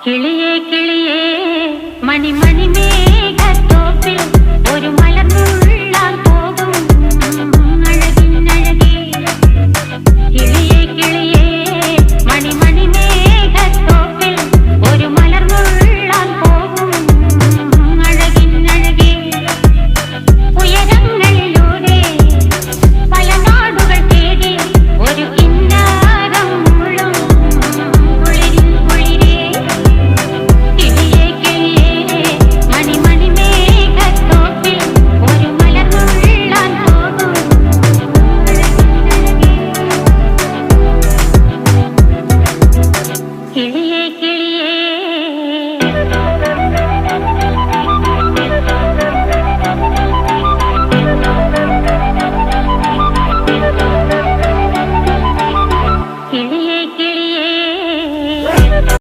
കിളിയേ കിളിയേ മണിമണി മേഘത്തോപ്പിൽ ഒരു മലർന്നുള്ളാൻ പോകും അഴകിനഴകേ. കിളിയേ കിളിയേ മണിമണി മേഘത്തോപ്പിൽ ഒരു മലർന്നുള്ളാൻ പോകും അഴകിനഴകേ. ഉയരങ്ങളിലൂടെ പല നാടുകൾ തേടി ഒരു കിന്നാരം മുഴും കുളിരിൽ കുളിരേ. കിളിയേ കിളിയേ മണിമണി മേഘത്തോപ്പിൽ ഒരു മലർന്നുള്ളാൻ പോകും അഴകിനഴകേ. കിളിയേ കിളിയേ